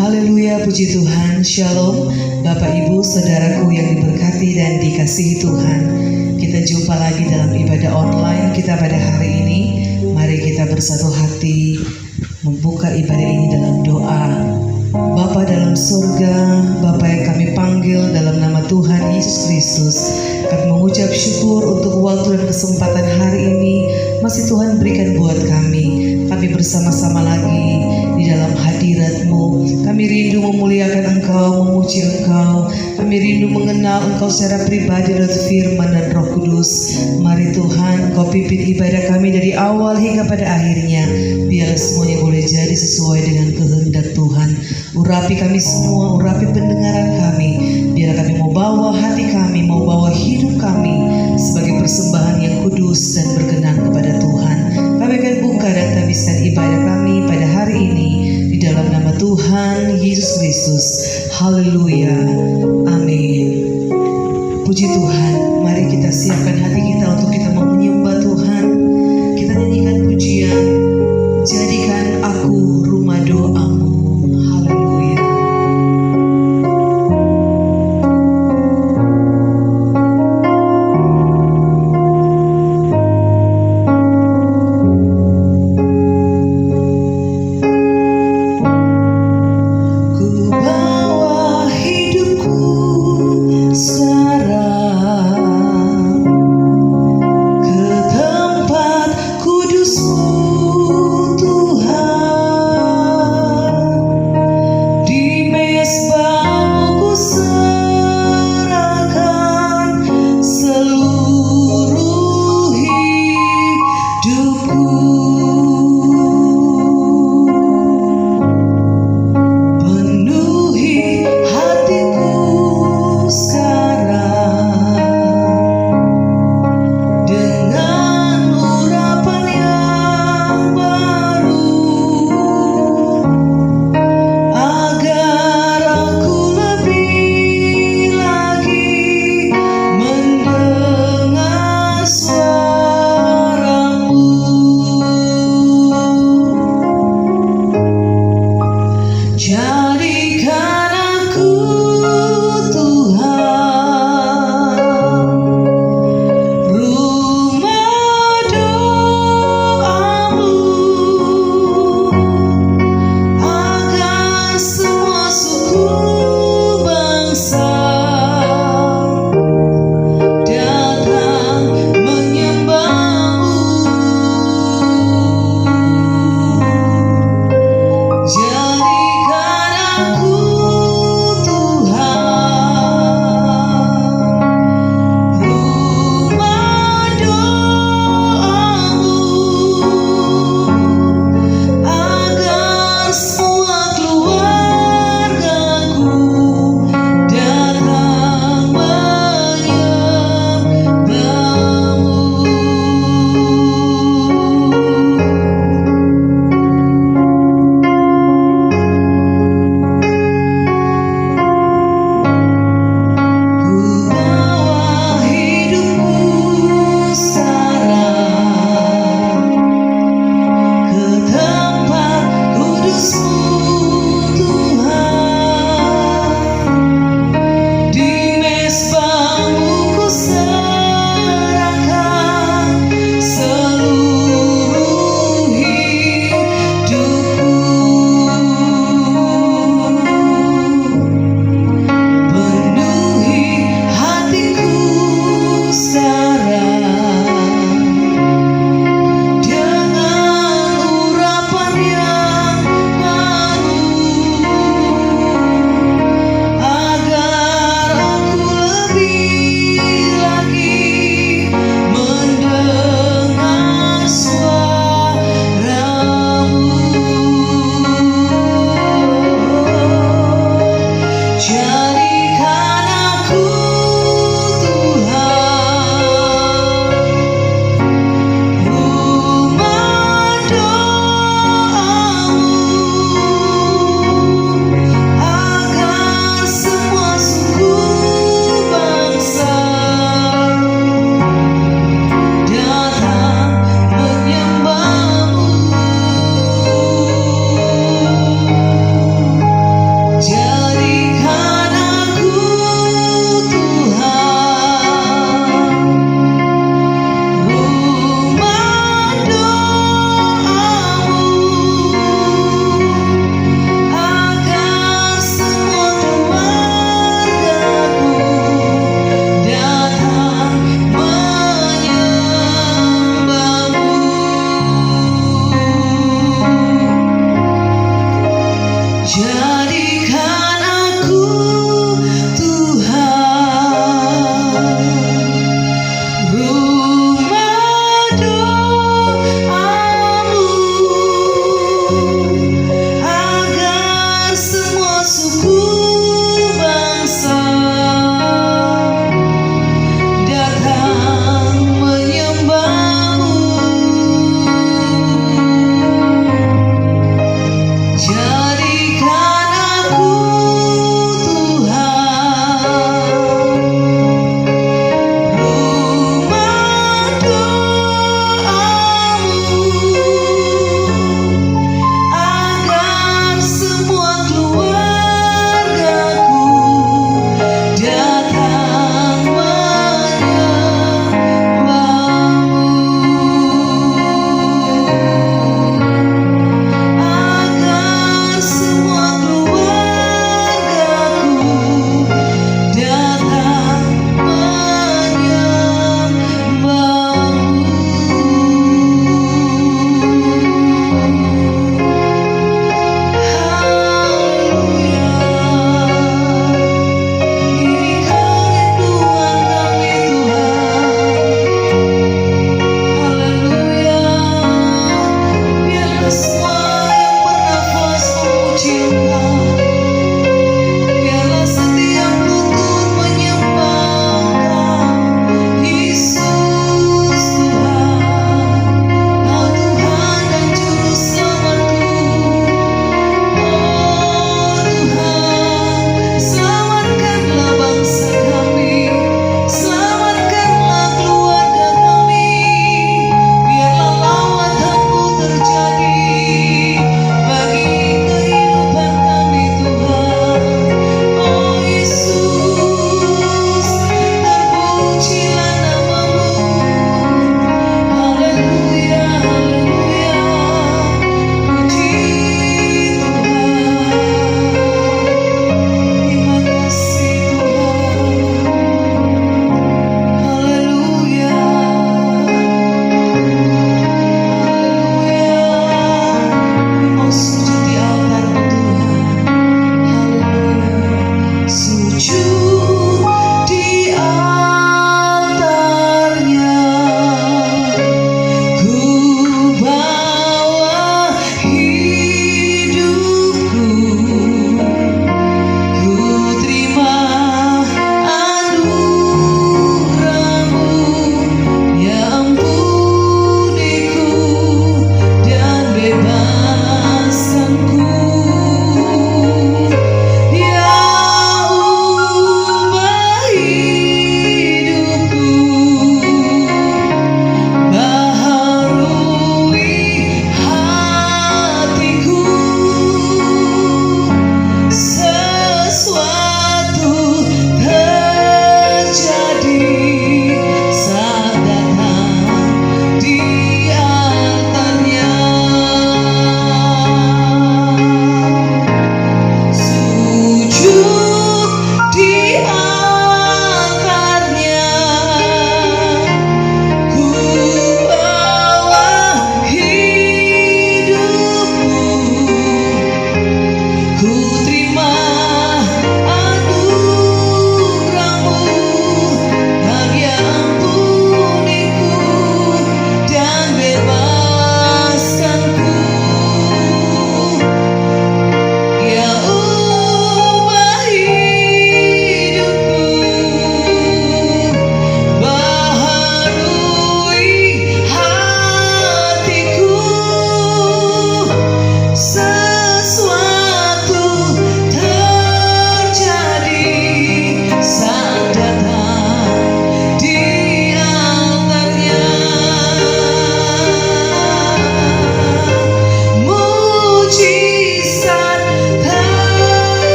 Haleluya, puji Tuhan. Shalom Bapak Ibu Saudaraku yang diberkati dan dikasihi Tuhan. Kita jumpa lagi dalam ibadah online kita pada hari ini. Mari kita bersatu hati membuka ibadah ini dalam doa. Bapa dalam surga, Bapa yang kami panggil dalam nama Tuhan Yesus Kristus, kami mengucap syukur untuk waktu dan kesempatan hari ini masih Tuhan berikan buat kami. Kami bersama-sama lagi di dalam hadirat-Mu. Kami rindu memuliakan Engkau, memuji Engkau. Kami rindu mengenal Engkau secara pribadi lewat firman dan Roh Kudus. Mari Tuhan, Kau pimpin ibadah kami dari awal hingga pada akhirnya. Biar semuanya boleh jadi sesuai dengan kehendak Tuhan. Urapi kami semua, urapi pendengaran kami. Biar kami mau bawa hati kami, mau bawa hidup kami sebagai persembahan yang kudus dan berkenan kepada Tuhan. Kami akan buka dan tabiskan ibadah kami pada hari ini di dalam nama Tuhan Yesus Kristus. Haleluya. Amin. Puji Tuhan. Mari kita siapkan hati kita untuk kita mau menyembah Tuhan. Kita nyanyikan pujian, jadikan aku rumah doamu. Haleluya. Ku bawa hidupku sekarang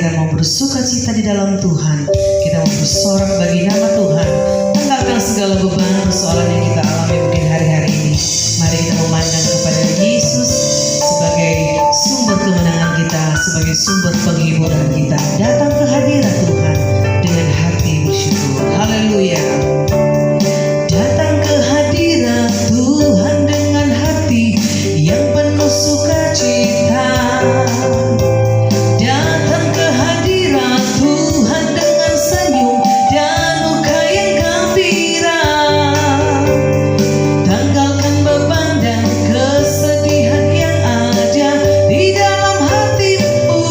kita mau bersuka cita di dalam Tuhan. Kita mau bersorak bagi nama Tuhan. Tanggalkan segala beban persoalan yang kita alami mungkin hari-hari ini. Mari kita memandang kepada Yesus sebagai sumber kemenangan kita, sebagai sumber penghiburan kita. Datang ke hadirat Tuhan dengan hati bersyukur. Haleluya. Datang ke hadirat Tuhan dengan hati yang penuh sukacita. Datang ke hadirat Tuhan dengan senyum dan muka yang gembira. Tanggalkan beban dan kesedihan yang ada di dalam hatimu.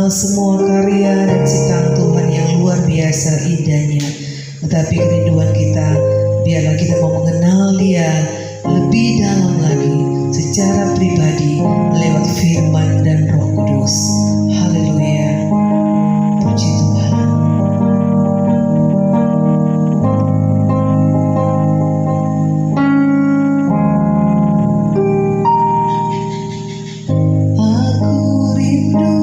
mengenal semua karya dan ciptaan Tuhan yang luar biasa indahnya. Tetapi kerinduan kita, biarlah kita mau mengenal Dia lebih dalam lagi secara pribadi lewat firman dan Roh Kudus. Haleluya. Puji Tuhan. Aku rindu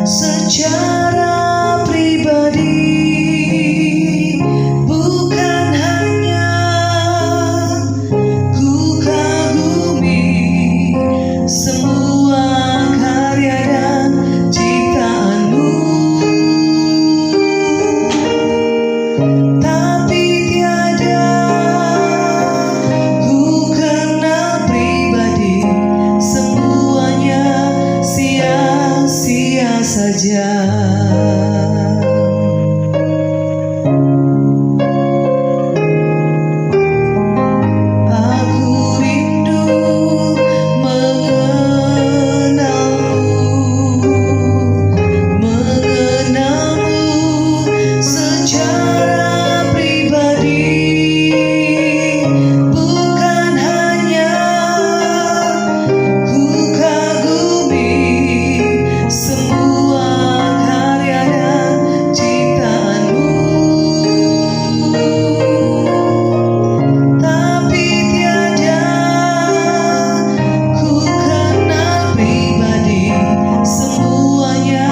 secara pribadi, bukan hanya ku kagumi semua karya dan ciptaan-Mu, tapi tiada ku kenal pribadi, semuanya sia-sia saja. Aku rindu mengenalmu secara pribadi, bukan hanya ku kagumi semua karya dan ciptaan-Mu, tapi tiada ku kenal pribadi, semuanya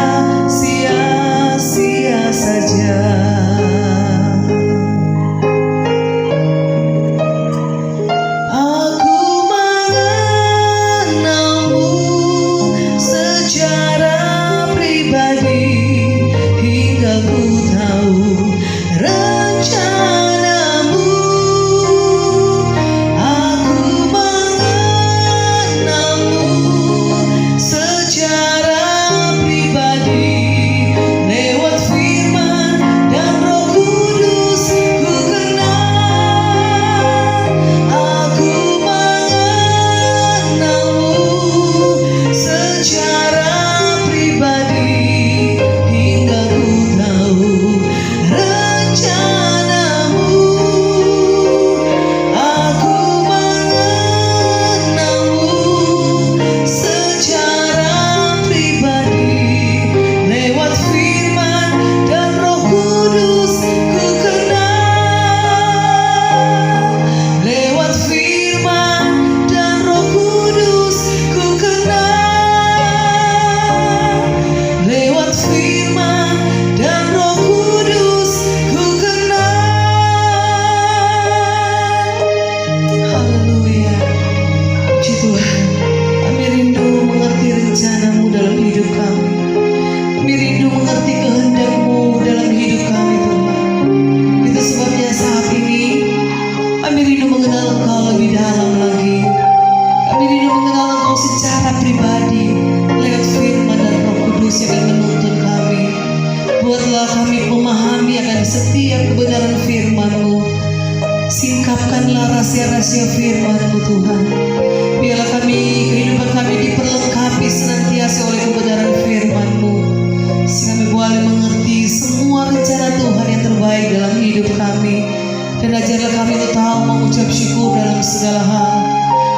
sia-sia saja. Aku mengenalmu secara pribadi, hingga ku tahu rencana-Mu. Aku mengenalmu secara pribadi, lewat firman dan Roh Kudus ku kenal. Aku mengenalmu secara pribadi, hingga ku tahu rencana-Mu. Aku mengenalmu secara pribadi, lewat firman dan Roh Kudus ku kenal. Lewat firman dan Roh Kudus ku kenal. Lewat firman dan Roh Kudus ku kenal. Haleluya. Puji Tuhan. Kami rindu mengerti rencana-Mu dalam hidup kami. Kami rindu mengerti kehendak-Mu dalam hidup kami, Tuhan. Itu sebabnya saat ini kami rindu mengenal Engkau lebih dalam lagi. Kami rindu mengenal Engkau secara pribadi lewat firman dan Roh Kudus yang akan menuntun kami. Buatlah kami memahami akan setiap kebenaran firman-Mu. Singkapkanlah rahasia-rahasia firman-Mu, Tuhan. Biarlah kehidupan kami diperlengkapi senantiasa oleh kebenaran firman-Mu, sehingga kami boleh mengerti semua rencana Tuhan yang terbaik dalam hidup kami. Dan ajarlah kami untuk tahu mengucap syukur dalam segala hal,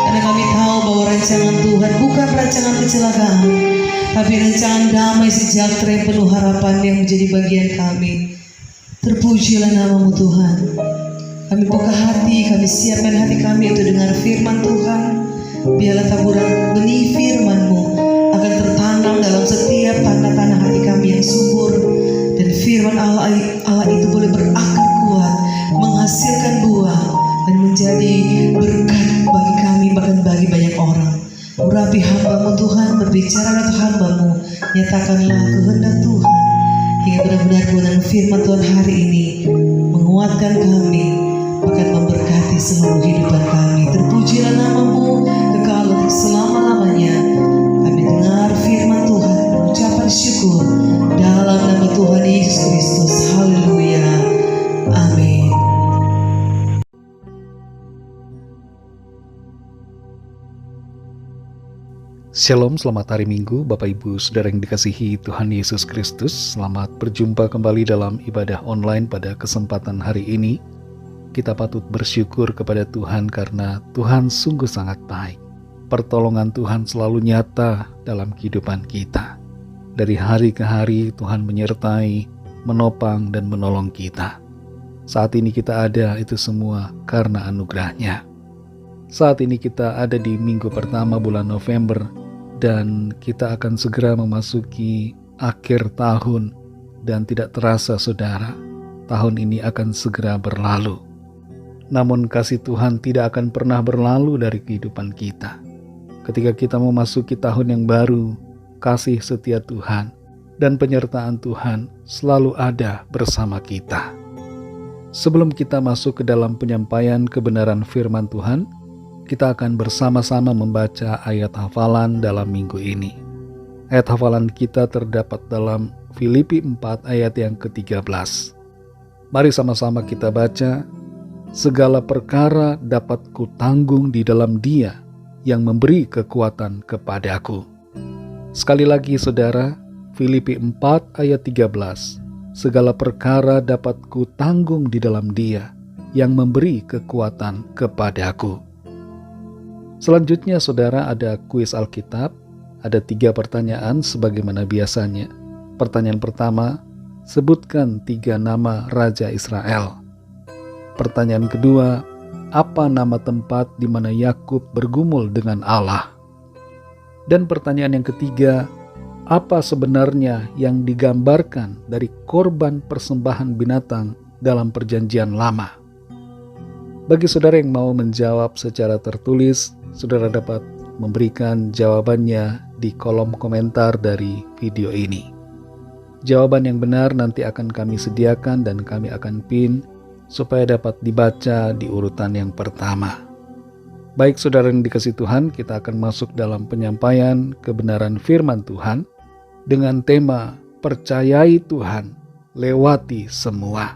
karena kami tahu bahwa rancangan Tuhan bukan rancangan kecelakaan, tapi rancangan damai sejahtera yang penuh harapan yang menjadi bagian kami. Terpujilah nama-Mu, Tuhan. Kami buka hati, kami siapkan hati kami untuk dengar firman Tuhan. Biarlah taburan benih firman-Mu akan tertanam dalam setiap tanah-tanah hati kami yang subur, dan firman Allah itu boleh berakar kuat, menghasilkan buah, dan menjadi berkat bagi kami, bahkan bagi banyak orang. Urapi hamba-Mu, Tuhan, berbicara untuk hamba-Mu, nyatakanlah kehendak Tuhan, hingga benar-benar kebenaran firman Tuhan hari ini menguatkan kami, bahkan memberkati seluruh kehidupan kami. Terpujilah nama-Mu kekal untuk selama-lamanya. Kami dengar firman Tuhan, ucapan syukur dalam nama Tuhan Yesus Kristus. Haleluya. Amin. Shalom, selamat hari Minggu, Bapak Ibu Saudara yang dikasihi Tuhan Yesus Kristus. Selamat berjumpa kembali dalam ibadah online pada kesempatan hari ini. Kita patut bersyukur kepada Tuhan karena Tuhan sungguh sangat baik. Pertolongan Tuhan selalu nyata dalam kehidupan kita. Dari hari ke hari Tuhan menyertai, menopang dan menolong kita. Saat ini kita ada itu semua karena anugerah-Nya. Saat ini kita ada di minggu pertama bulan November dan kita akan segera memasuki akhir tahun dan tidak terasa saudara, tahun ini akan segera berlalu. Namun kasih Tuhan tidak akan pernah berlalu dari kehidupan kita. Ketika kita memasuki tahun yang baru, kasih setia Tuhan dan penyertaan Tuhan selalu ada bersama kita. Sebelum kita masuk ke dalam penyampaian kebenaran firman Tuhan, kita akan bersama-sama membaca ayat hafalan dalam minggu ini. Ayat hafalan kita terdapat dalam Filipi 4 ayat yang ke-13. Mari sama-sama kita baca. Segala perkara dapat kutanggung di dalam Dia yang memberi kekuatan kepadaku. Sekali lagi saudara, Filipi 4 ayat 13. Segala perkara dapat kutanggung di dalam Dia yang memberi kekuatan kepadaku. Selanjutnya saudara ada kuis Alkitab, ada 3 pertanyaan sebagaimana biasanya. Pertanyaan pertama, sebutkan 3 nama Raja Israel. Pertanyaan kedua, apa nama tempat di mana Yakub bergumul dengan Allah? Dan pertanyaan yang ketiga, apa sebenarnya yang digambarkan dari korban persembahan binatang dalam perjanjian lama? Bagi saudara yang mau menjawab secara tertulis, saudara dapat memberikan jawabannya di kolom komentar dari video ini. Jawaban yang benar nanti akan kami sediakan dan kami akan pin supaya dapat dibaca di urutan yang pertama. Baik saudara yang dikasihi Tuhan, kita akan masuk dalam penyampaian kebenaran firman Tuhan dengan tema percayai Tuhan, lewati semua.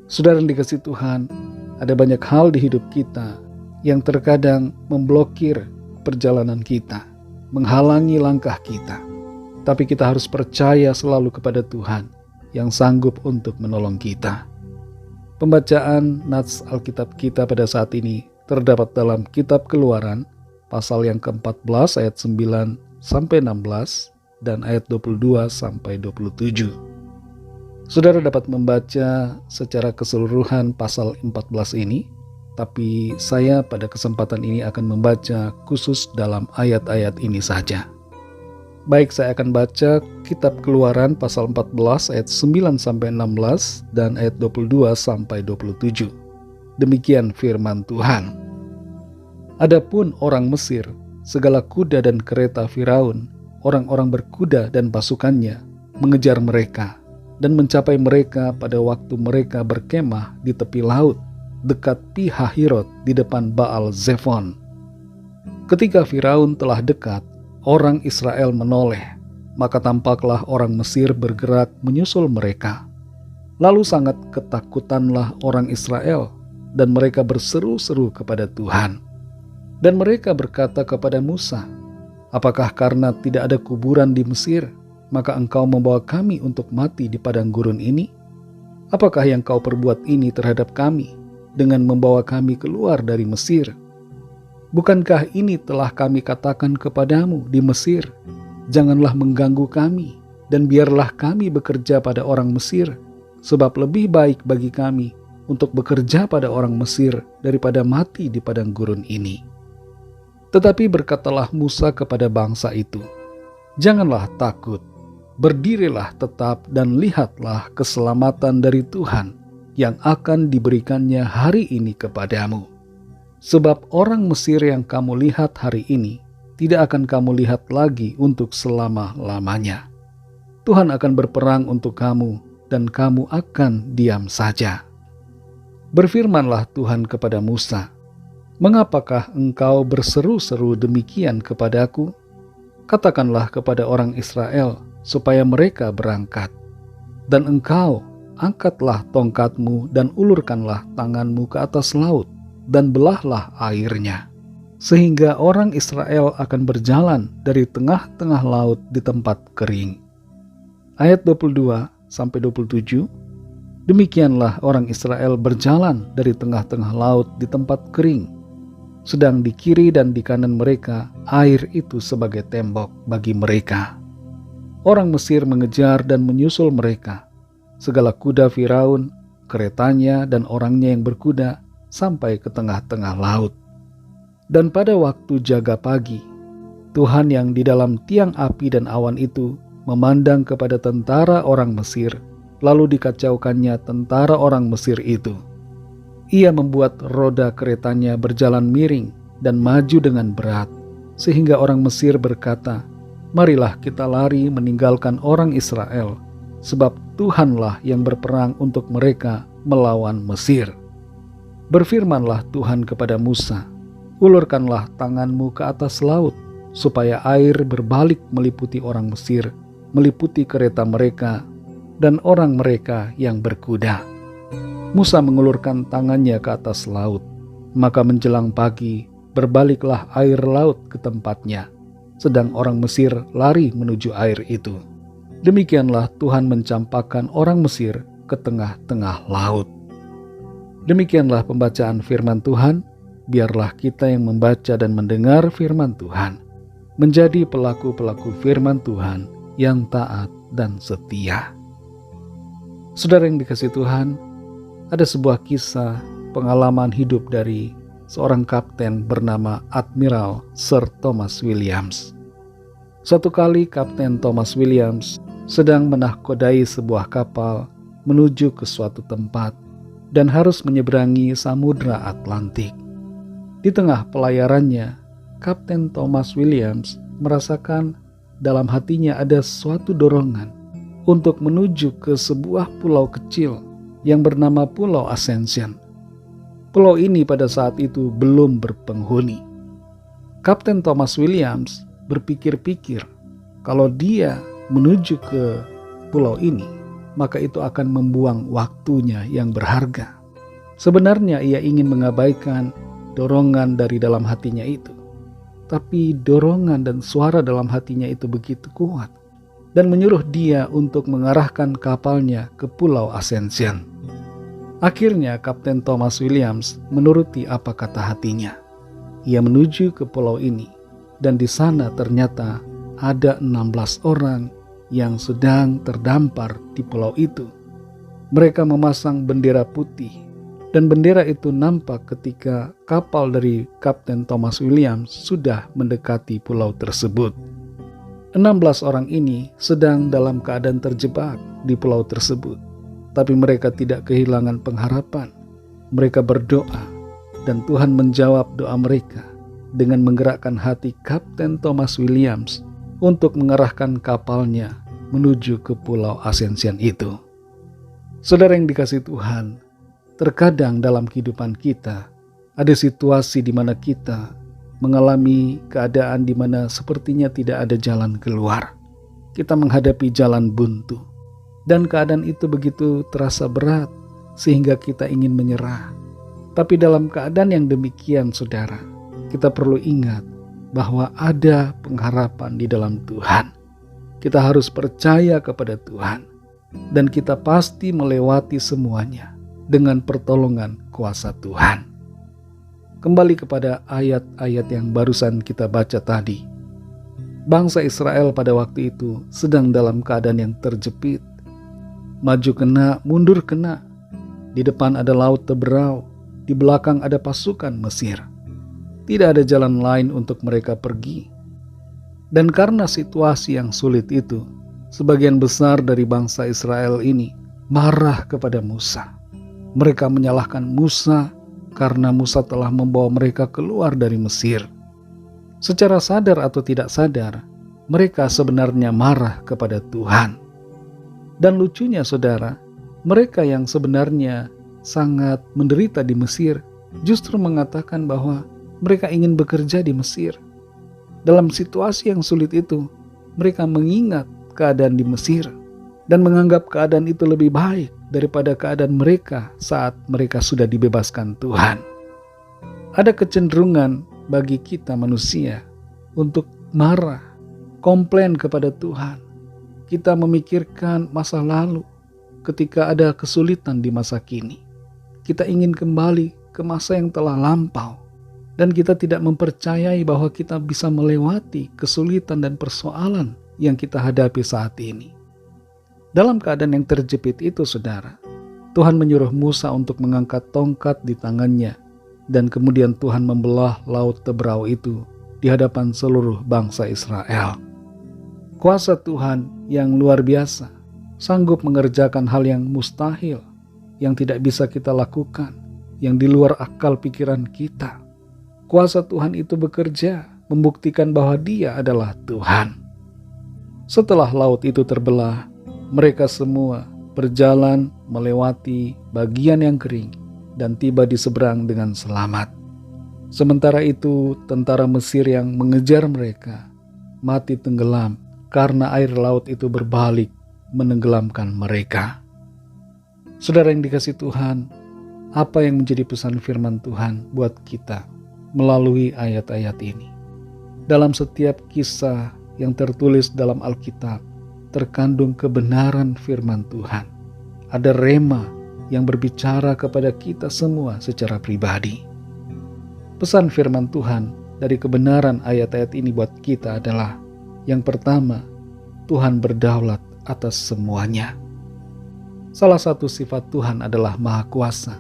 Saudara yang dikasihi Tuhan, ada banyak hal di hidup kita yang terkadang memblokir perjalanan kita, menghalangi langkah kita. Tapi kita harus percaya selalu kepada Tuhan yang sanggup untuk menolong kita. Pembacaan nats Alkitab kita pada saat ini terdapat dalam kitab Keluaran, pasal yang ke-14 ayat 9 sampai 16 dan ayat 22 sampai 27. Saudara dapat membaca secara keseluruhan pasal 14 ini, tapi saya pada kesempatan ini akan membaca khusus dalam ayat-ayat ini saja. Baik, saya akan baca kitab Keluaran pasal 14 ayat 9 sampai 16 dan ayat 22 sampai 27. Demikian firman Tuhan. Adapun orang Mesir, segala kuda dan kereta Firaun, orang-orang berkuda dan pasukannya mengejar mereka dan mencapai mereka pada waktu mereka berkemah di tepi laut dekat Pi-hahirot di depan Baal Zephon. Ketika Firaun telah dekat, orang Israel menoleh, maka tampaklah orang Mesir bergerak menyusul mereka. Lalu sangat ketakutanlah orang Israel, dan mereka berseru-seru kepada Tuhan. Dan mereka berkata kepada Musa, apakah karena tidak ada kuburan di Mesir, maka engkau membawa kami untuk mati di padang gurun ini? Apakah yang kau perbuat ini terhadap kami, dengan membawa kami keluar dari Mesir? Bukankah ini telah kami katakan kepadamu di Mesir, janganlah mengganggu kami, dan biarlah kami bekerja pada orang Mesir, sebab lebih baik bagi kami untuk bekerja pada orang Mesir daripada mati di padang gurun ini. Tetapi berkatalah Musa kepada bangsa itu, janganlah takut, berdirilah tetap dan lihatlah keselamatan dari Tuhan yang akan diberikannya hari ini kepadamu. Sebab orang Mesir yang kamu lihat hari ini, tidak akan kamu lihat lagi untuk selama-lamanya. Tuhan akan berperang untuk kamu, dan kamu akan diam saja. Berfirmanlah Tuhan kepada Musa, mengapakah engkau berseru-seru demikian kepadaku? Katakanlah kepada orang Israel, supaya mereka berangkat. Dan engkau angkatlah tongkatmu dan ulurkanlah tanganmu ke atas laut, dan belahlah airnya. sehingga orang Israel akan berjalan dari tengah-tengah laut di tempat kering. Ayat 22-27, demikianlah orang Israel berjalan dari tengah-tengah laut di tempat kering, sedang di kiri dan di kanan mereka air itu sebagai tembok bagi mereka. Orang Mesir mengejar dan menyusul mereka, segala kuda Firaun, keretanya dan orangnya yang berkuda sampai ke tengah-tengah laut. Dan pada waktu jaga pagi, Tuhan yang di dalam tiang api dan awan itu memandang kepada tentara orang Mesir, lalu dikacaukannya tentara orang Mesir itu. Ia membuat roda keretanya berjalan miring dan maju dengan berat, sehingga orang Mesir berkata, "Marilah kita lari meninggalkan orang Israel, sebab Tuhanlah yang berperang untuk mereka melawan Mesir." Berfirmanlah Tuhan kepada Musa, "Ulurkanlah tanganmu ke atas laut, supaya air berbalik meliputi orang Mesir, meliputi kereta mereka dan orang mereka yang berkuda." Musa mengulurkan tangannya ke atas laut, maka menjelang pagi berbaliklah air laut ke tempatnya, sedang orang Mesir lari menuju air itu. Demikianlah Tuhan mencampakkan orang Mesir ke tengah-tengah laut. Demikianlah pembacaan firman Tuhan. Biarlah kita yang membaca dan mendengar firman Tuhan menjadi pelaku-pelaku firman Tuhan yang taat dan setia. Saudara yang dikasihi Tuhan, ada sebuah kisah pengalaman hidup dari seorang kapten bernama Admiral Sir Thomas Williams. Suatu kali Kapten Thomas Williams sedang menahkodai sebuah kapal menuju ke suatu tempat dan harus menyeberangi Samudra Atlantik. Di tengah pelayarannya, Kapten Thomas Williams merasakan dalam hatinya ada suatu dorongan untuk menuju ke sebuah pulau kecil yang bernama Pulau Ascension. Pulau ini pada saat itu belum berpenghuni. Kapten Thomas Williams berpikir-pikir kalau dia menuju ke pulau ini, maka itu akan membuang waktunya yang berharga. Sebenarnya ia ingin mengabaikan dorongan dari dalam hatinya itu. Tapi dorongan dan suara dalam hatinya itu begitu kuat dan menyuruh dia untuk mengarahkan kapalnya ke Pulau Ascension. Akhirnya Kapten Thomas Williams menuruti apa kata hatinya. Ia menuju ke pulau ini dan di sana ternyata ada 16 orang yang sedang terdampar di pulau itu. Mereka memasang bendera putih dan bendera itu nampak ketika kapal dari Kapten Thomas Williams sudah mendekati pulau tersebut. 16 orang ini sedang dalam keadaan terjebak di pulau tersebut, tapi mereka tidak kehilangan pengharapan. Mereka berdoa dan Tuhan menjawab doa mereka dengan menggerakkan hati Kapten Thomas Williams untuk mengarahkan kapalnya menuju ke Pulau Ascension itu. Saudara yang dikasihi Tuhan, terkadang dalam kehidupan kita ada situasi di mana kita mengalami keadaan di mana sepertinya tidak ada jalan keluar. Kita menghadapi jalan buntu dan keadaan itu begitu terasa berat sehingga kita ingin menyerah. Tapi dalam keadaan yang demikian, saudara, kita perlu ingat bahwa ada pengharapan di dalam Tuhan. Kita harus percaya kepada Tuhan dan kita pasti melewati semuanya dengan pertolongan kuasa Tuhan. Kembali kepada ayat-ayat yang barusan kita baca tadi. Bangsa Israel pada waktu itu sedang dalam keadaan yang terjepit. Maju kena, mundur kena. Di depan ada laut Teberau, di belakang ada pasukan Mesir. Tidak ada jalan lain untuk mereka pergi. Dan karena situasi yang sulit itu, sebagian besar dari bangsa Israel ini marah kepada Musa. Mereka menyalahkan Musa karena Musa telah membawa mereka keluar dari Mesir. Secara sadar atau tidak sadar, mereka sebenarnya marah kepada Tuhan. Dan lucunya saudara, mereka yang sebenarnya sangat menderita di Mesir justru mengatakan bahwa mereka ingin bekerja di Mesir. Dalam situasi yang sulit itu, mereka mengingat keadaan di Mesir dan menganggap keadaan itu lebih baik daripada keadaan mereka saat mereka sudah dibebaskan Tuhan. Ada kecenderungan bagi kita manusia untuk marah, komplain kepada Tuhan. Kita memikirkan masa lalu ketika ada kesulitan di masa kini. Kita ingin kembali ke masa yang telah lampau. Dan kita tidak mempercayai bahwa kita bisa melewati kesulitan dan persoalan yang kita hadapi saat ini. Dalam keadaan yang terjepit itu, saudara, Tuhan menyuruh Musa untuk mengangkat tongkat di tangannya. Dan kemudian Tuhan membelah laut Tebrau itu di hadapan seluruh bangsa Israel. Kuasa Tuhan yang luar biasa, sanggup mengerjakan hal yang mustahil, yang tidak bisa kita lakukan, yang di luar akal pikiran kita. Kuasa Tuhan itu bekerja, membuktikan bahwa Dia adalah Tuhan. Setelah laut itu terbelah, mereka semua berjalan melewati bagian yang kering dan tiba di seberang dengan selamat. Sementara itu, tentara Mesir yang mengejar mereka mati tenggelam karena air laut itu berbalik menenggelamkan mereka. Saudara yang dikasihi Tuhan, apa yang menjadi pesan firman Tuhan buat kita melalui ayat-ayat ini? Dalam setiap kisah yang tertulis dalam Alkitab, terkandung kebenaran firman Tuhan. Ada rema yang berbicara kepada kita semua secara pribadi. Pesan firman Tuhan dari kebenaran ayat-ayat ini buat kita adalah, yang pertama, Tuhan berdaulat atas semuanya. Salah satu sifat Tuhan adalah Maha Kuasa.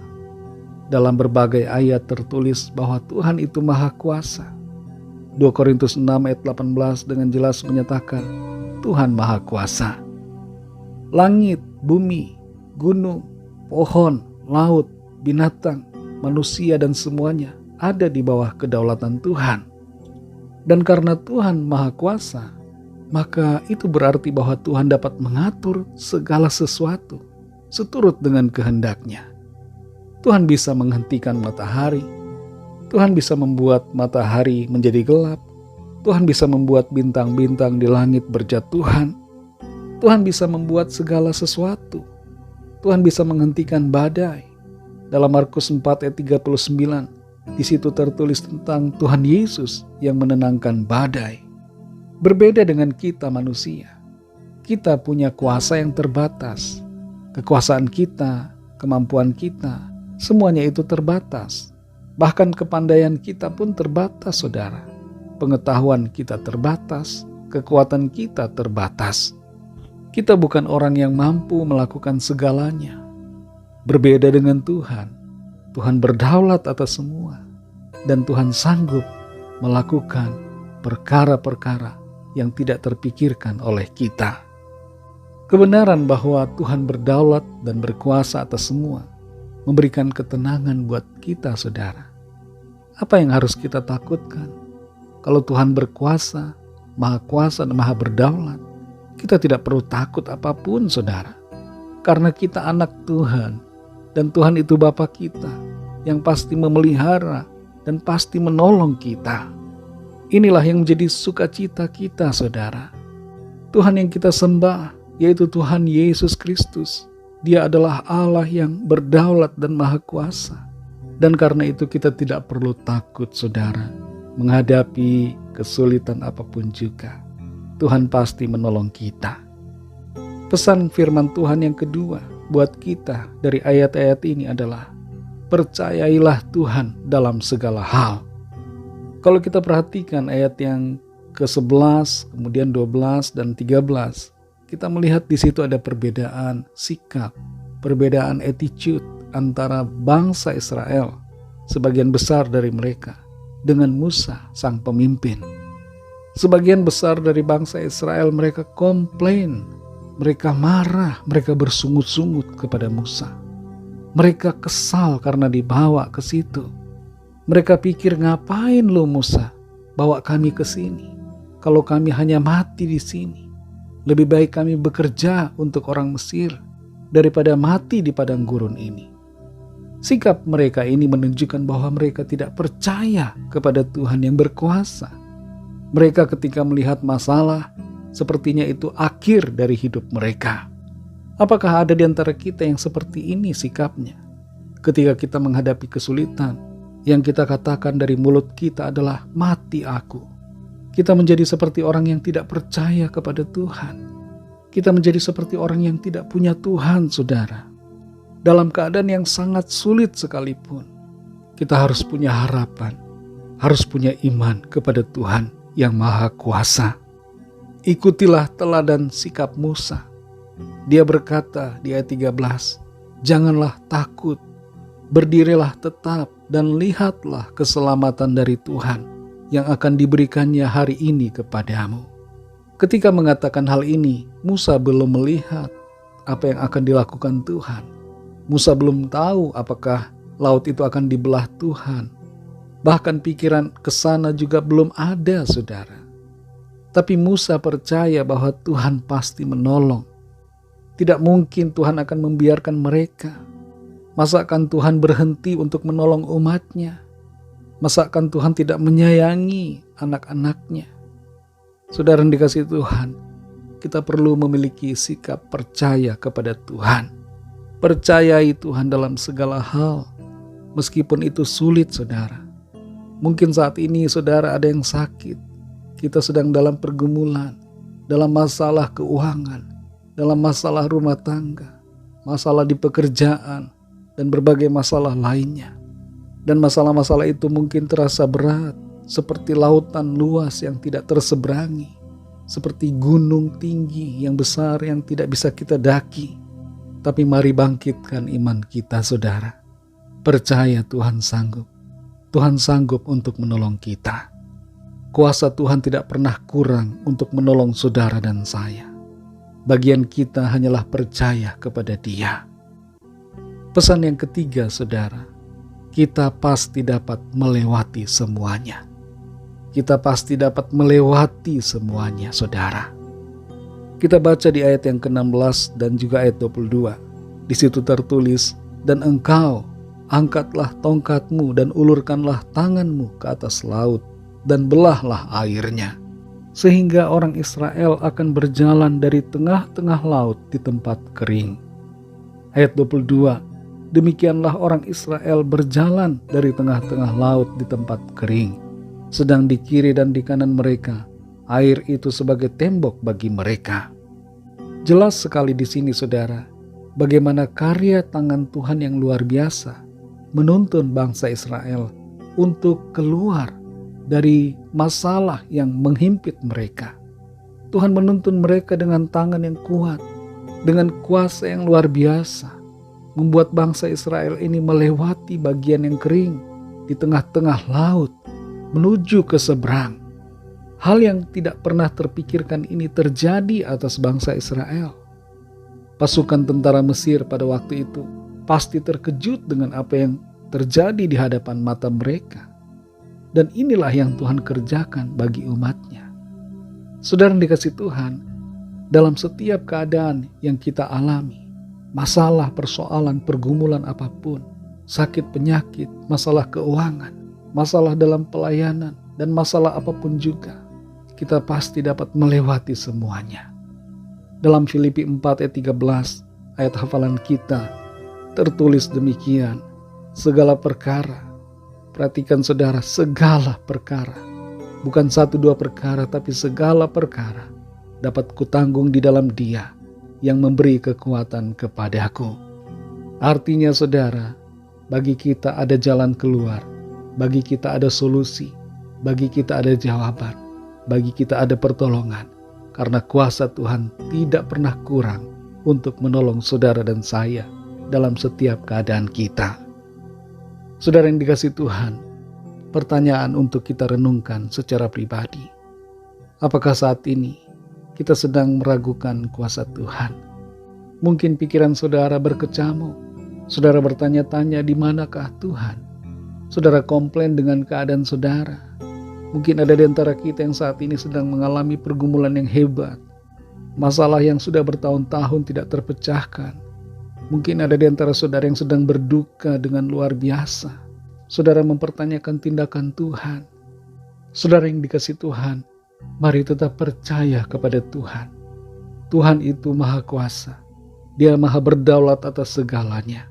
Dalam berbagai ayat tertulis bahwa Tuhan itu Maha Kuasa. 2 Korintus 6 ayat 18 dengan jelas menyatakan Tuhan Maha Kuasa. Langit, bumi, gunung, pohon, laut, binatang, manusia dan semuanya ada di bawah kedaulatan Tuhan. Dan karena Tuhan Maha Kuasa, maka itu berarti bahwa Tuhan dapat mengatur segala sesuatu seturut dengan kehendak-Nya. Tuhan bisa menghentikan matahari, Tuhan bisa membuat matahari menjadi gelap, Tuhan bisa membuat bintang-bintang di langit berjatuhan, Tuhan bisa membuat segala sesuatu, Tuhan bisa menghentikan badai. Dalam Markus 4 ayat 39, di situ tertulis tentang Tuhan Yesus yang menenangkan badai. Berbeda dengan kita manusia, kita punya kuasa yang terbatas. Kekuasaan kita, kemampuan kita, semuanya itu terbatas. Bahkan kepandaian kita pun terbatas, saudara. Pengetahuan kita terbatas, kekuatan kita terbatas. Kita bukan orang yang mampu melakukan segalanya. Berbeda dengan Tuhan. Tuhan berdaulat atas semua. Dan Tuhan sanggup melakukan perkara-perkara yang tidak terpikirkan oleh kita. Kebenaran bahwa Tuhan berdaulat dan berkuasa atas semua memberikan ketenangan buat kita, saudara. Apa yang harus kita takutkan? Kalau Tuhan berkuasa, Maha Kuasa dan Maha Berdaulat, kita tidak perlu takut apapun, saudara. Karena kita anak Tuhan, dan Tuhan itu Bapa kita yang pasti memelihara dan pasti menolong kita. Inilah yang menjadi sukacita kita, saudara. Tuhan yang kita sembah, yaitu Tuhan Yesus Kristus. Dia adalah Allah yang berdaulat dan Maha Kuasa. Dan karena itu kita tidak perlu takut, saudara, menghadapi kesulitan apapun juga. Tuhan pasti menolong kita. Pesan firman Tuhan yang kedua buat kita dari ayat-ayat ini adalah, percayailah Tuhan dalam segala hal. Kalau kita perhatikan ayat yang ke-11, kemudian 12 dan 13, kita melihat di situ ada perbedaan sikap, perbedaan attitude antara bangsa Israel, sebagian besar dari mereka, dengan Musa, sang pemimpin. Sebagian besar dari bangsa Israel mereka komplain, mereka marah, mereka bersungut-sungut kepada Musa. Mereka kesal karena dibawa ke situ. Mereka pikir, ngapain lo Musa bawa kami ke sini? Kalau kami hanya mati di sini. Lebih baik kami bekerja untuk orang Mesir daripada mati di padang gurun ini. Sikap mereka ini menunjukkan bahwa mereka tidak percaya kepada Tuhan yang berkuasa. Mereka ketika melihat masalah, sepertinya itu akhir dari hidup mereka. Apakah ada di antara kita yang seperti ini sikapnya? Ketika kita menghadapi kesulitan, Yang kita katakan dari mulut kita adalah mati aku. Kita menjadi seperti orang yang tidak percaya kepada Tuhan. Kita menjadi seperti orang yang tidak punya Tuhan, saudara. Dalam keadaan yang sangat sulit sekalipun, kita harus punya harapan, harus punya iman kepada Tuhan yang Maha Kuasa. Ikutilah teladan sikap Musa. Dia berkata di ayat 13, "Janganlah takut, berdirilah tetap dan lihatlah keselamatan dari Tuhan yang akan diberikannya hari ini kepadamu." Ketika mengatakan hal ini, Musa belum melihat apa yang akan dilakukan Tuhan. Musa belum tahu apakah laut itu akan dibelah Tuhan. Bahkan pikiran ke sana juga belum ada, saudara. Tapi Musa percaya bahwa Tuhan pasti menolong. Tidak mungkin Tuhan akan membiarkan mereka. Masakan Tuhan berhenti untuk menolong umatnya? Masakan Tuhan tidak menyayangi anak-anaknya? Saudara yang dikasihi Tuhan, kita perlu memiliki sikap percaya kepada Tuhan. Percayai Tuhan dalam segala hal, meskipun itu sulit, saudara. Mungkin saat ini saudara ada yang sakit. Kita sedang dalam pergumulan, dalam masalah keuangan, dalam masalah rumah tangga, masalah di pekerjaan, dan berbagai masalah lainnya. Dan masalah-masalah itu mungkin terasa berat, seperti lautan luas yang tidak terseberangi, seperti gunung tinggi yang besar yang tidak bisa kita daki. Tapi mari bangkitkan iman kita, saudara. Percaya Tuhan sanggup. Tuhan sanggup untuk menolong kita. Kuasa Tuhan tidak pernah kurang untuk menolong saudara dan saya. Bagian kita hanyalah percaya kepada Dia. Pesan yang ketiga, saudara, kita pasti dapat melewati semuanya. Kita pasti dapat melewati semuanya, saudara. Kita baca di ayat yang ke-16 dan juga ayat 22. Di situ tertulis, "Dan engkau angkatlah tongkatmu dan ulurkanlah tanganmu ke atas laut dan belahlah airnya, sehingga orang Israel akan berjalan dari tengah-tengah laut di tempat kering." Ayat 22, "Demikianlah orang Israel berjalan dari tengah-tengah laut di tempat kering, sedang di kiri dan di kanan mereka air itu sebagai tembok bagi mereka." Jelas sekali di sini, saudara, bagaimana karya tangan Tuhan yang luar biasa menuntun bangsa Israel untuk keluar dari masalah yang menghimpit mereka. Tuhan menuntun mereka dengan tangan yang kuat, dengan kuasa yang luar biasa, membuat bangsa Israel ini melewati bagian yang kering di tengah-tengah laut menuju ke seberang. Hal yang tidak pernah terpikirkan ini terjadi atas bangsa Israel. Pasukan tentara Mesir pada waktu itu pasti terkejut dengan apa yang terjadi di hadapan mata mereka. Dan inilah yang Tuhan kerjakan bagi umatnya. Saudara yang dikasihi Tuhan, dalam setiap keadaan yang kita alami, masalah, persoalan, pergumulan apapun, sakit, penyakit, masalah keuangan, masalah dalam pelayanan, dan masalah apapun juga, kita pasti dapat melewati semuanya. Dalam Filipi 4 ayat 13, ayat hafalan kita, tertulis demikian, segala perkara, perhatikan saudara, segala perkara, bukan 1-2 perkara, tapi segala perkara dapat kutanggung di dalam Dia yang memberi kekuatan kepadaku. Artinya saudara, bagi kita ada jalan keluar, bagi kita ada solusi, bagi kita ada jawaban, bagi kita ada pertolongan, karena kuasa Tuhan tidak pernah kurang untuk menolong saudara dan saya dalam setiap keadaan kita. Saudara yang dikasihi Tuhan, pertanyaan untuk kita renungkan secara pribadi. Apakah saat ini kita sedang meragukan kuasa Tuhan? Mungkin pikiran saudara berkecamuk, saudara bertanya-tanya di manakah Tuhan? Saudara komplain dengan keadaan saudara. Mungkin ada di antara kita yang saat ini sedang mengalami pergumulan yang hebat. Masalah yang sudah bertahun-tahun tidak terpecahkan. Mungkin ada di antara saudara yang sedang berduka dengan luar biasa. Saudara mempertanyakan tindakan Tuhan. Saudara yang dikasihi Tuhan, mari tetap percaya kepada Tuhan. Tuhan itu Maha Kuasa. Dia Maha Berdaulat atas segalanya.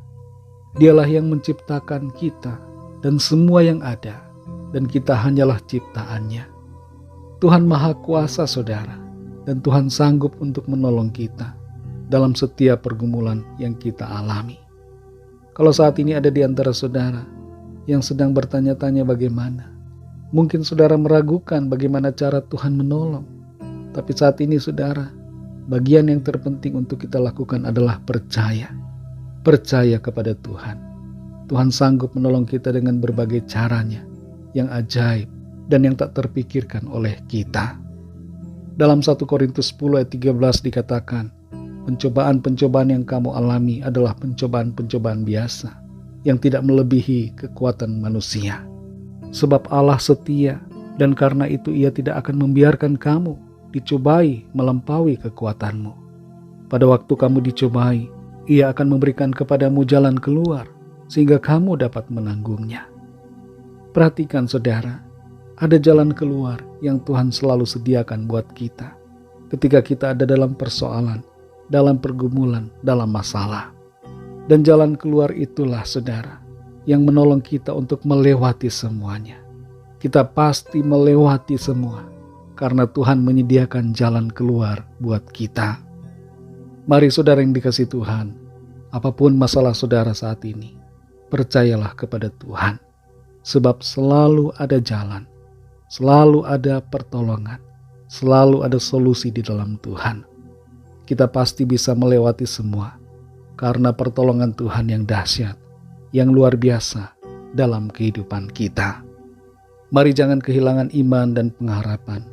Dialah yang menciptakan kita dan semua yang ada, dan kita hanyalah ciptaannya. Tuhan Maha Kuasa, saudara, dan Tuhan sanggup untuk menolong kita dalam setiap pergumulan yang kita alami. Kalau saat ini ada di antara saudara yang sedang bertanya-tanya bagaimana, mungkin saudara meragukan bagaimana cara Tuhan menolong. Tapi saat ini saudara, bagian yang terpenting untuk kita lakukan adalah percaya. Percaya kepada Tuhan. Tuhan sanggup menolong kita dengan berbagai caranya yang ajaib dan yang tak terpikirkan oleh kita. Dalam 1 Korintus 10 ayat 13 dikatakan, pencobaan-pencobaan yang kamu alami adalah pencobaan-pencobaan biasa yang tidak melebihi kekuatan manusia. Sebab Allah setia, dan karena itu Ia tidak akan membiarkan kamu dicobai melampaui kekuatanmu. Pada waktu kamu dicobai, Ia akan memberikan kepadamu jalan keluar sehingga kamu dapat menanggungnya. Perhatikan saudara, ada jalan keluar yang Tuhan selalu sediakan buat kita ketika kita ada dalam persoalan, dalam pergumulan, dalam masalah. Dan jalan keluar itulah saudara yang menolong kita untuk melewati semuanya. Kita pasti melewati semua karena Tuhan menyediakan jalan keluar buat kita. Mari saudara yang dikasihi Tuhan, apapun masalah saudara saat ini, percayalah kepada Tuhan. Sebab selalu ada jalan, selalu ada pertolongan, selalu ada solusi di dalam Tuhan. Kita pasti bisa melewati semua karena pertolongan Tuhan yang dahsyat, yang luar biasa dalam kehidupan kita. Mari jangan kehilangan iman dan pengharapan.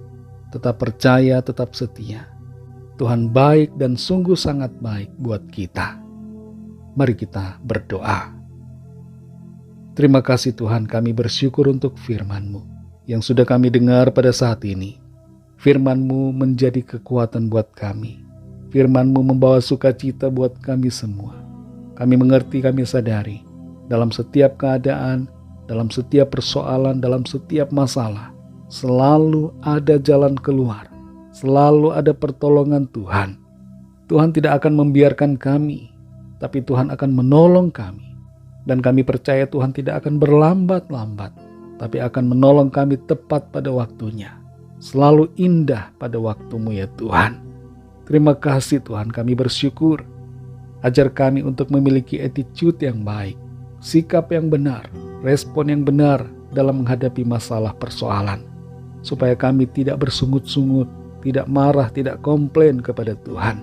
Tetap percaya, tetap setia. Tuhan baik dan sungguh sangat baik buat kita. Mari kita berdoa. Terima kasih Tuhan, kami bersyukur untuk firman-Mu yang sudah kami dengar pada saat ini. Firman-Mu menjadi kekuatan buat kami. Firman-Mu membawa sukacita buat kami semua. Kami mengerti, kami sadari, dalam setiap keadaan, dalam setiap persoalan, dalam setiap masalah, selalu ada jalan keluar, selalu ada pertolongan Tuhan. Tuhan tidak akan membiarkan kami, tapi Tuhan akan menolong kami. Dan kami percaya Tuhan tidak akan berlambat-lambat, tapi akan menolong kami tepat pada waktunya. Selalu indah pada waktu-Mu ya Tuhan. Terima kasih Tuhan, kami bersyukur. Ajar kami untuk memiliki attitude yang baik, sikap yang benar, respon yang benar dalam menghadapi masalah persoalan. Supaya kami tidak bersungut-sungut, tidak marah, tidak komplain kepada Tuhan.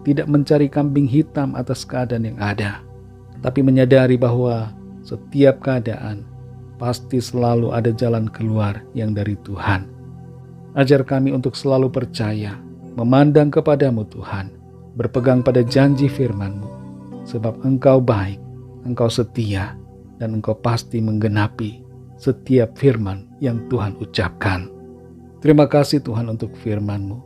Tidak mencari kambing hitam atas keadaan yang ada. Tapi menyadari bahwa setiap keadaan pasti selalu ada jalan keluar yang dari Tuhan. Ajar kami untuk selalu percaya, memandang kepadamu Tuhan, berpegang pada janji firman-Mu, sebab Engkau baik, Engkau setia, dan Engkau pasti menggenapi setiap firman yang Tuhan ucapkan. Terima kasih Tuhan untuk firman-Mu.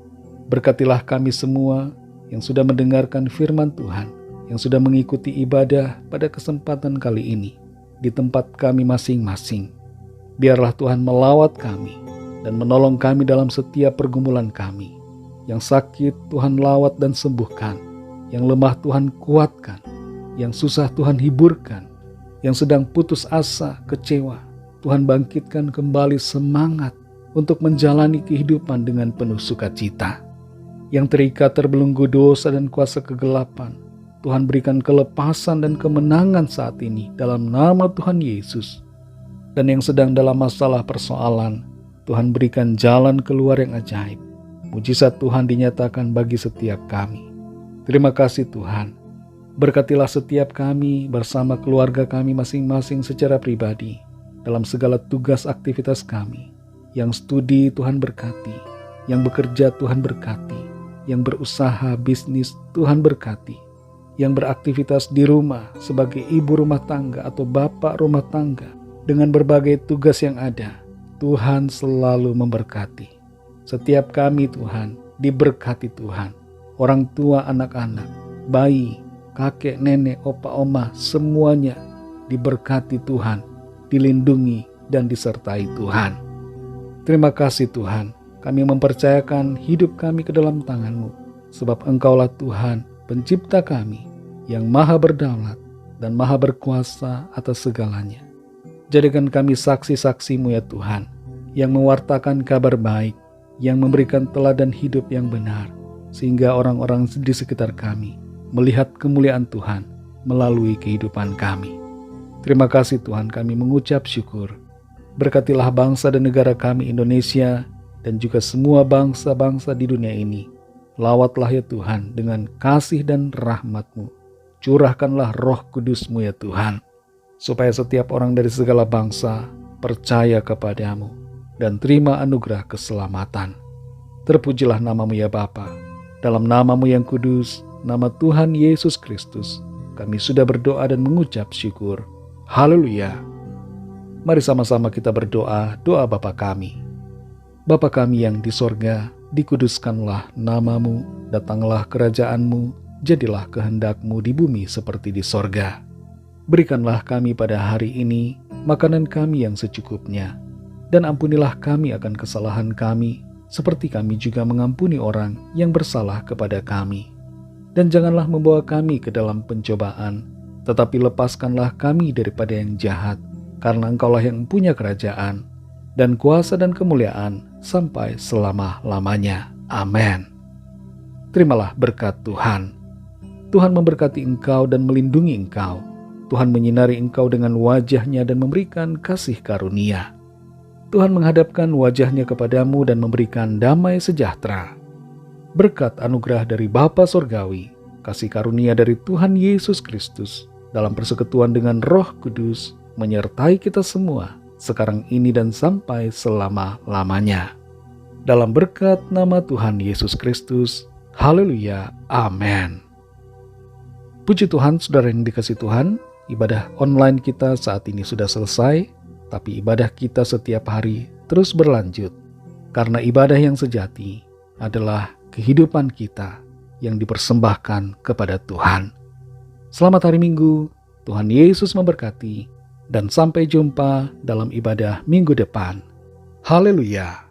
Berkatilah kami semua yang sudah mendengarkan firman Tuhan, yang sudah mengikuti ibadah pada kesempatan kali ini di tempat kami masing-masing. Biarlah Tuhan melawat kami dan menolong kami dalam setiap pergumulan kami. Yang sakit Tuhan lawat dan sembuhkan, yang lemah Tuhan kuatkan, yang susah Tuhan hiburkan, yang sedang putus asa, kecewa, Tuhan bangkitkan kembali semangat untuk menjalani kehidupan dengan penuh sukacita. Yang terikat terbelenggu dosa dan kuasa kegelapan, Tuhan berikan kelepasan dan kemenangan saat ini dalam nama Tuhan Yesus. Dan yang sedang dalam masalah persoalan, Tuhan berikan jalan keluar yang ajaib. Mujizat Tuhan dinyatakan bagi setiap kami. Terima kasih Tuhan. Berkatilah setiap kami bersama keluarga kami masing-masing secara pribadi dalam segala tugas aktivitas kami. Yang studi Tuhan berkati, yang bekerja Tuhan berkati, yang berusaha bisnis Tuhan berkati, yang beraktivitas di rumah sebagai ibu rumah tangga atau bapak rumah tangga dengan berbagai tugas yang ada, Tuhan selalu memberkati. Setiap kami Tuhan, diberkati Tuhan. Orang tua, anak-anak, bayi, kakek, nenek, opa, oma, semuanya diberkati Tuhan, dilindungi dan disertai Tuhan. Terima kasih Tuhan, kami mempercayakan hidup kami ke dalam tangan-Mu, sebab Engkaulah Tuhan, Pencipta kami, yang maha berdaulat dan maha berkuasa atas segalanya. Jadikan kami saksi-saksi-Mu ya Tuhan, yang mewartakan kabar baik, yang memberikan teladan hidup yang benar, sehingga orang-orang di sekitar kami melihat kemuliaan Tuhan melalui kehidupan kami. Terima kasih Tuhan, kami mengucap syukur. Berkatilah bangsa dan negara kami Indonesia, dan juga semua bangsa-bangsa di dunia ini. Lawatlah ya Tuhan dengan kasih dan rahmat-Mu. Curahkanlah Roh Kudus-Mu ya Tuhan, supaya setiap orang dari segala bangsa percaya kepadamu dan terima anugerah keselamatan. Terpujilah nama-Mu ya Bapa. Dalam nama-Mu yang kudus, nama Tuhan Yesus Kristus, kami sudah berdoa dan mengucap syukur. Haleluya. Mari sama-sama kita berdoa, doa Bapa kami. Bapa kami yang di sorga, dikuduskanlah nama-Mu, datanglah kerajaan-Mu, jadilah kehendak-Mu di bumi seperti di sorga. Berikanlah kami pada hari ini makanan kami yang secukupnya, dan ampunilah kami akan kesalahan kami, seperti kami juga mengampuni orang yang bersalah kepada kami. Dan janganlah membawa kami ke dalam pencobaan, tetapi lepaskanlah kami daripada yang jahat, karena Engkaulah yang punya kerajaan, dan kuasa dan kemuliaan sampai selama-lamanya. Amin. Terimalah berkat Tuhan. Tuhan memberkati engkau dan melindungi engkau. Tuhan menyinari engkau dengan wajah-Nya dan memberikan kasih karunia. Tuhan menghadapkan wajah-Nya kepadamu dan memberikan damai sejahtera. Berkat anugerah dari Bapa Surgawi, kasih karunia dari Tuhan Yesus Kristus, dalam persekutuan dengan Roh Kudus, menyertai kita semua, sekarang ini dan sampai selama-lamanya. Dalam berkat nama Tuhan Yesus Kristus, haleluya, amin. Puji Tuhan, saudara yang dikasihi Tuhan, ibadah online kita saat ini sudah selesai, tapi ibadah kita setiap hari terus berlanjut, karena ibadah yang sejati adalah kehidupan kita yang dipersembahkan kepada Tuhan. Selamat hari Minggu, Tuhan Yesus memberkati, dan sampai jumpa dalam ibadah minggu depan. Haleluya.